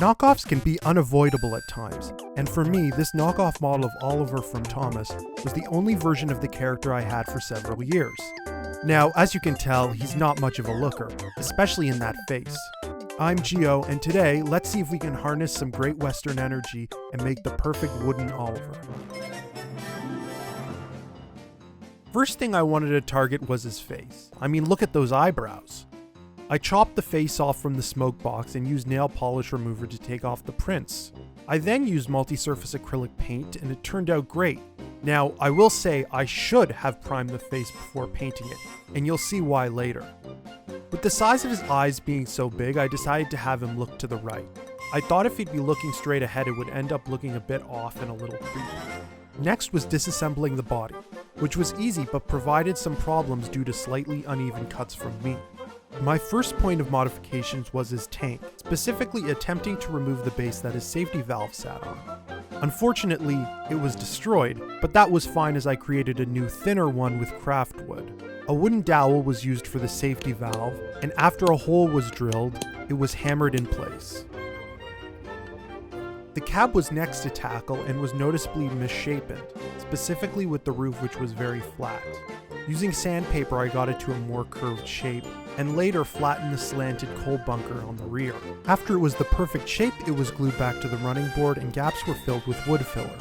Knockoffs can be unavoidable at times, and for me, this knockoff model of Oliver from Thomas was the only version of the character I had for several years. Now, as you can tell, he's not much of a looker, especially in that face. I'm Geo, and today, let's see if we can harness some great Western energy and make the perfect wooden Oliver. First thing I wanted to target was his face. I mean, look at those eyebrows. I chopped the face off from the smoke box and used nail polish remover to take off the prints. I then used multi-surface acrylic paint and it turned out great. Now, I will say I should have primed the face before painting it, and you'll see why later. With the size of his eyes being so big, I decided to have him look to the right. I thought if he'd be looking straight ahead, it would end up looking a bit off and a little creepy. Next was disassembling the body, which was easy but provided some problems due to slightly uneven cuts from me. My first point of modifications was his tank, specifically attempting to remove the base that his safety valve sat on. Unfortunately, it was destroyed, but that was fine as I created a new thinner one with craft wood. A wooden dowel was used for the safety valve, and after a hole was drilled, it was hammered in place. The cab was next to tackle and was noticeably misshapen, specifically with the roof which was very flat. Using sandpaper I got it to a more curved shape, and later flattened the slanted coal bunker on the rear. After it was the perfect shape, it was glued back to the running board and gaps were filled with wood filler.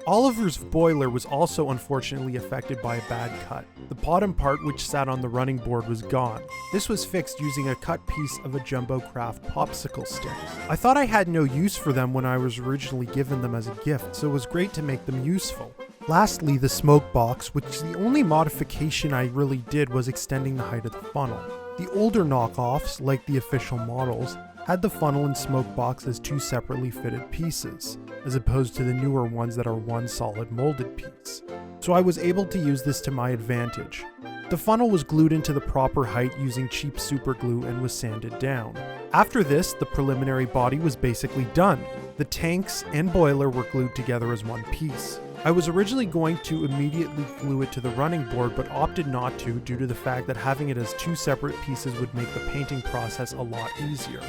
Oliver's boiler was also unfortunately affected by a bad cut. The bottom part which sat on the running board was gone. This was fixed using a cut piece of a Jumbo Craft popsicle sticks. I thought I had no use for them when I was originally given them as a gift, so it was great to make them useful. Lastly, the smoke box, which the only modification I really did was extending the height of the funnel. The older knockoffs, like the official models, had the funnel and smoke box as two separately fitted pieces, as opposed to the newer ones that are one solid molded piece. So I was able to use this to my advantage. The funnel was glued into the proper height using cheap super glue and was sanded down. After this, the preliminary body was basically done. The tanks and boiler were glued together as one piece. I was originally going to immediately glue it to the running board, but opted not to due to the fact that having it as two separate pieces would make the painting process a lot easier.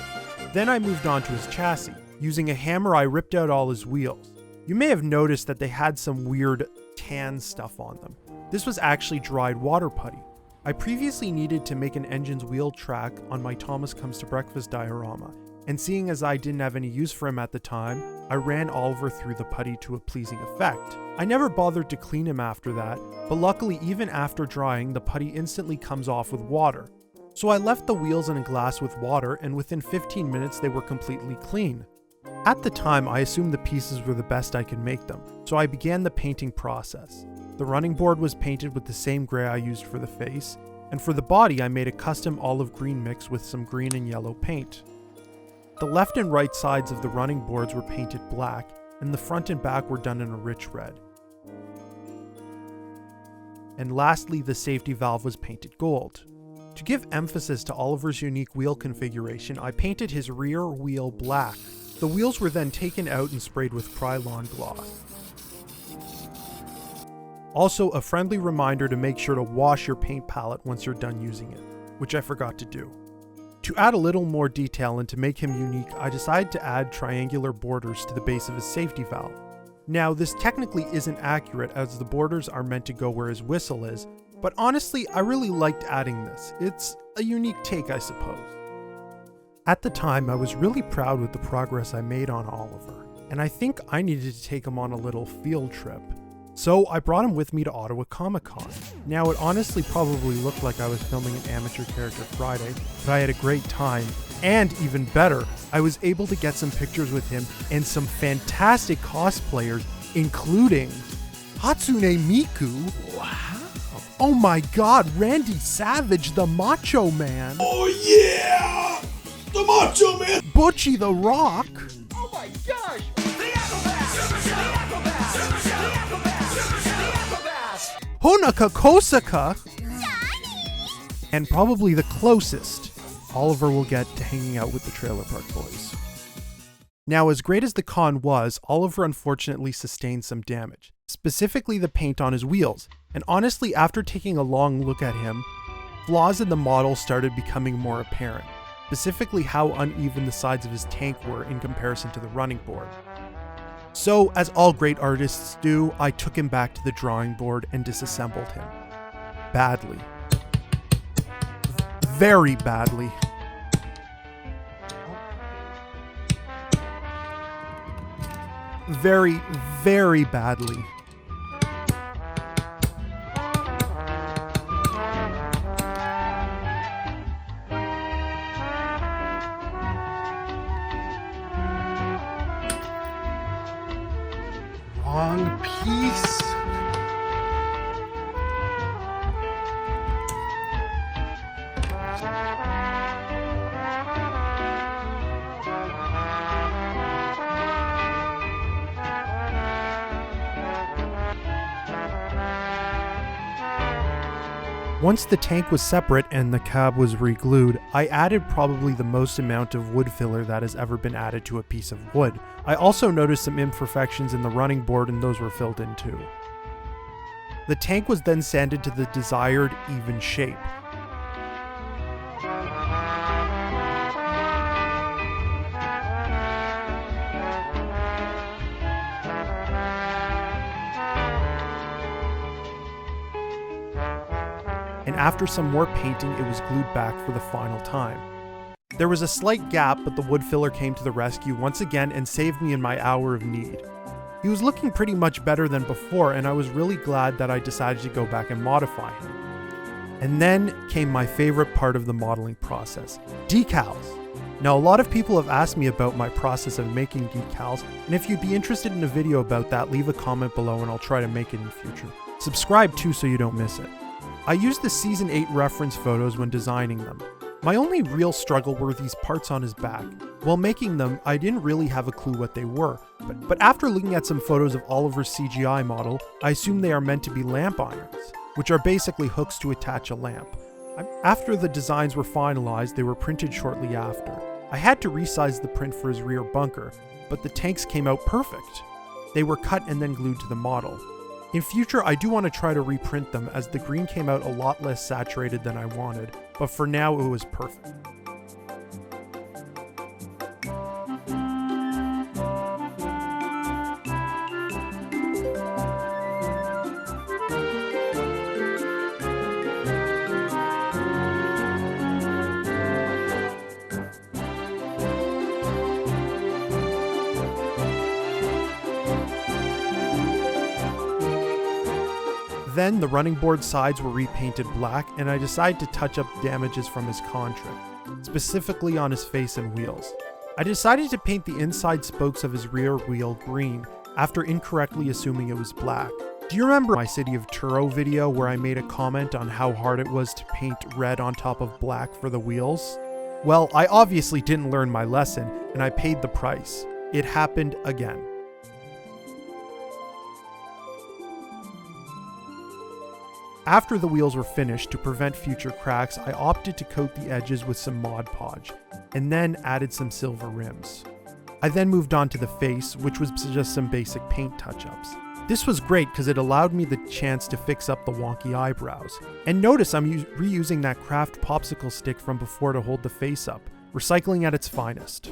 Then I moved on to his chassis. Using a hammer, I ripped out all his wheels. You may have noticed that they had some weird tan stuff on them. This was actually dried water putty. I previously needed to make an engine's wheel track on my Thomas Comes to Breakfast diorama, and seeing as I didn't have any use for him at the time, I ran Oliver through the putty to a pleasing effect. I never bothered to clean him after that, but luckily even after drying, the putty instantly comes off with water. So I left the wheels in a glass with water, and within 15 minutes they were completely clean. At the time, I assumed the pieces were the best I could make them, so I began the painting process. The running board was painted with the same gray I used for the face, and for the body I made a custom olive green mix with some green and yellow paint. The left and right sides of the running boards were painted black, and the front and back were done in a rich red. And lastly, the safety valve was painted gold. To give emphasis to Oliver's unique wheel configuration, I painted his rear wheel black. The wheels were then taken out and sprayed with Krylon gloss. Also, a friendly reminder to make sure to wash your paint palette once you're done using it, which I forgot to do. To add a little more detail and to make him unique, I decided to add triangular borders to the base of his safety valve. Now, this technically isn't accurate as the borders are meant to go where his whistle is, but honestly, I really liked adding this. It's a unique take, I suppose. At the time, I was really proud with the progress I made on Oliver, and I think I needed to take him on a little field trip. So I brought him with me to Ottawa Comic Con. Now, it honestly probably looked like I was filming an Amateur Character Friday, but I had a great time. And even better, I was able to get some pictures with him and some fantastic cosplayers, including Hatsune Miku. Wow. Oh my god, Randy Savage, the Macho Man. Oh yeah! The Macho Man! Butchie the Rock. Oh my gosh! The Acrobats! The Acrobats! The Acrobats! The Acrobats! Honaka Kosaka. And probably the closest Oliver will get to hanging out with the Trailer Park Boys. Now, as great as the con was, Oliver unfortunately sustained some damage, specifically the paint on his wheels, and honestly, after taking a long look at him, flaws in the model started becoming more apparent, specifically how uneven the sides of his tank were in comparison to the running board. So, as all great artists do, I took him back to the drawing board and disassembled him. Badly. Very badly. Very, very badly. Wrong piece. Once the tank was separate and the cab was re-glued, I added probably the most amount of wood filler that has ever been added to a piece of wood. I also noticed some imperfections in the running board and those were filled in too. The tank was then sanded to the desired even shape. And after some more painting, it was glued back for the final time. There was a slight gap, but the wood filler came to the rescue once again and saved me in my hour of need. He was looking pretty much better than before, and I was really glad that I decided to go back and modify him. And then came my favorite part of the modeling process, decals. Now, a lot of people have asked me about my process of making decals, and if you'd be interested in a video about that, leave a comment below and I'll try to make it in the future. Subscribe too so you don't miss it. I used the Season 8 reference photos when designing them. My only real struggle were these parts on his back. While making them, I didn't really have a clue what they were, but after looking at some photos of Oliver's CGI model, I assume they are meant to be lamp irons, which are basically hooks to attach a lamp. After the designs were finalized, they were printed shortly after. I had to resize the print for his rear bunker, but the tanks came out perfect. They were cut and then glued to the model. In future, I do want to try to reprint them as the green came out a lot less saturated than I wanted, but for now it was perfect. Then the running board sides were repainted black, and I decided to touch up damages from his contract, specifically on his face and wheels. I decided to paint the inside spokes of his rear wheel green after incorrectly assuming it was black. Do you remember my City of Truro video where I made a comment on how hard it was to paint red on top of black for the wheels? Well, I obviously didn't learn my lesson, and I paid the price. It happened again. After the wheels were finished, to prevent future cracks, I opted to coat the edges with some Mod Podge, and then added some silver rims. I then moved on to the face, which was just some basic paint touch-ups. This was great because it allowed me the chance to fix up the wonky eyebrows. And notice I'm reusing that craft popsicle stick from before to hold the face up, recycling at its finest.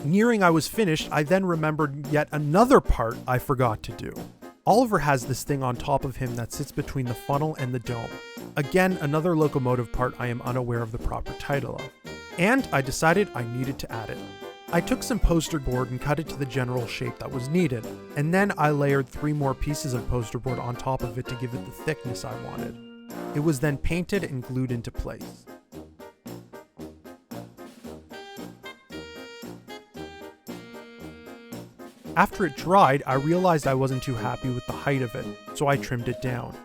Nearing I was finished, I then remembered yet another part I forgot to do. Oliver has this thing on top of him that sits between the funnel and the dome. Again, another locomotive part I am unaware of the proper title of. And I decided I needed to add it. I took some poster board and cut it to the general shape that was needed, and then I layered 3 more pieces of poster board on top of it to give it the thickness I wanted. It was then painted and glued into place. After it dried, I realized I wasn't too happy with the height of it, so I trimmed it down.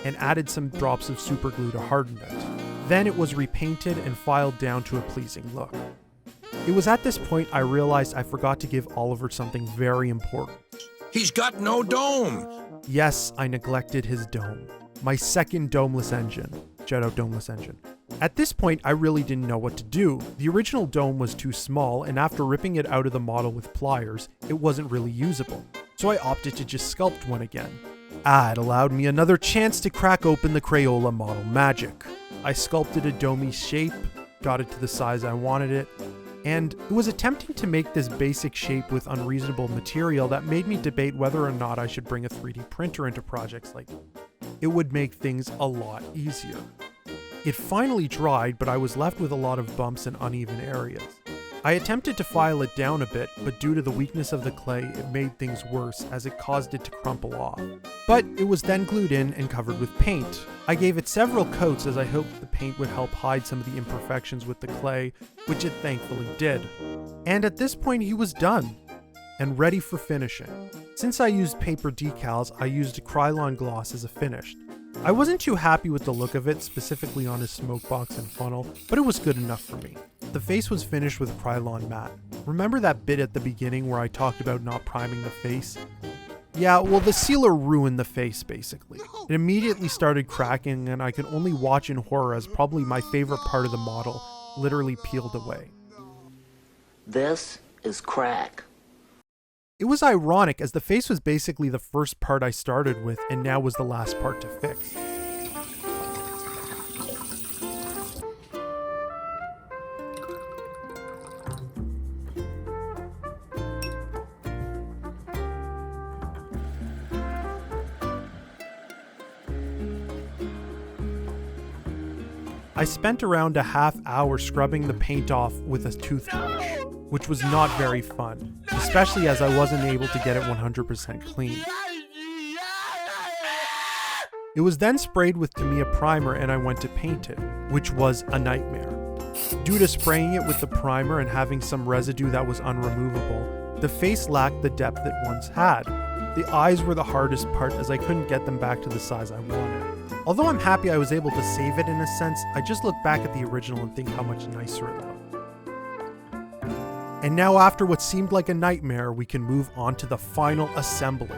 And added some drops of super glue to harden it. Then it was repainted and filed down to a pleasing look. It was at this point I realized I forgot to give Oliver something very important. He's got no dome! Yes, I neglected his dome. My second domeless engine. Shout out domeless engine. At this point, I really didn't know what to do. The original dome was too small, and after ripping it out of the model with pliers, it wasn't really usable. So I opted to just sculpt one again. It allowed me another chance to crack open the Crayola model magic. I sculpted a domey shape, got it to the size I wanted it, and it was attempting to make this basic shape with unreasonable material that made me debate whether or not I should bring a 3D printer into projects like this. It would make things a lot easier. It finally dried, but I was left with a lot of bumps and uneven areas. I attempted to file it down a bit, but due to the weakness of the clay, it made things worse as it caused it to crumple off. But it was then glued in and covered with paint. I gave it several coats as I hoped the paint would help hide some of the imperfections with the clay, which it thankfully did. And at this point he was done and ready for finishing. Since I used paper decals, I used a Krylon gloss as a finish. I wasn't too happy with the look of it, specifically on his smokebox and funnel, but it was good enough for me. The face was finished with Krylon matte. Remember that bit at the beginning where I talked about not priming the face? Yeah, well, the sealer ruined the face, basically. It immediately started cracking, and I could only watch in horror as probably my favorite part of the model literally peeled away. This is crack. It was ironic, as the face was basically the first part I started with and now was the last part to fix. I spent around a half hour scrubbing the paint off with a toothbrush, which was not very fun, especially as I wasn't able to get it 100% clean. It was then sprayed with Tamiya primer and I went to paint it, which was a nightmare. Due to spraying it with the primer and having some residue that was unremovable, the face lacked the depth it once had. The eyes were the hardest part as I couldn't get them back to the size I wanted. Although I'm happy I was able to save it in a sense, I just look back at the original and think how much nicer it looked. And now, after what seemed like a nightmare, we can move on to the final assembly.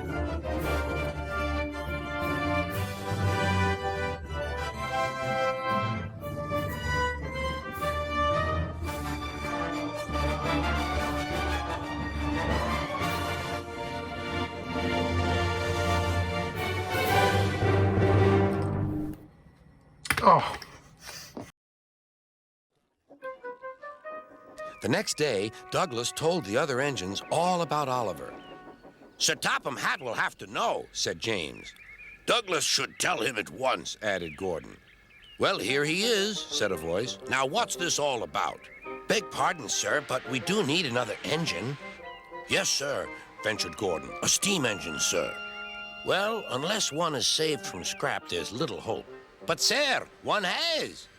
Oh, The next day, Douglas told the other engines all about Oliver. Sir Topham Hatt will have to know, said James. Douglas should tell him at once, added Gordon. Well, here he is, said a voice. Now, what's this all about? Beg pardon, sir, but we do need another engine. Yes, sir, ventured Gordon. A steam engine, sir. Well, unless one is saved from scrap, there's little hope. But, sir, one has.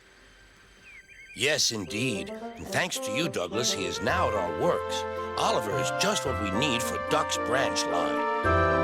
Yes, indeed. And thanks to you, Douglas, he is now at our works. Oliver is just what we need for Duck's branch line.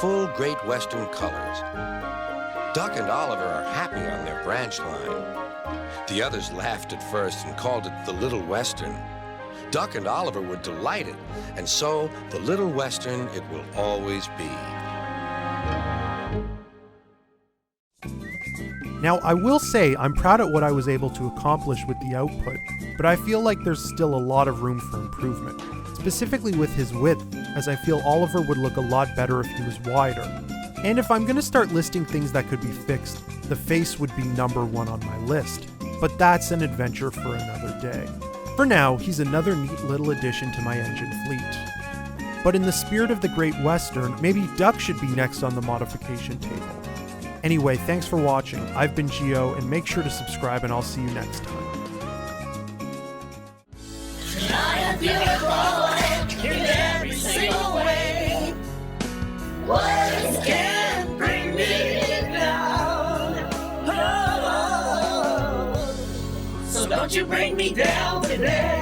Full Great Western colors. Duck and Oliver are happy on their branch line. The others laughed at first and called it the Little Western. Duck and Oliver were delighted, and so the Little Western it will always be. Now, I will say I'm proud at what I was able to accomplish with the output, but I feel like there's still a lot of room for improvement, specifically with his width, as I feel Oliver would look a lot better if he was wider. And if I'm going to start listing things that could be fixed, the face would be number one on my list, but that's an adventure for another day. For now, he's another neat little addition to my engine fleet. But in the spirit of the Great Western, maybe Duck should be next on the modification table. Anyway, thanks for watching. I've been Geo, and make sure to subscribe, and I'll see you next time. I am beautiful in every single way. Words can't bring me down. Oh, you bring me down today?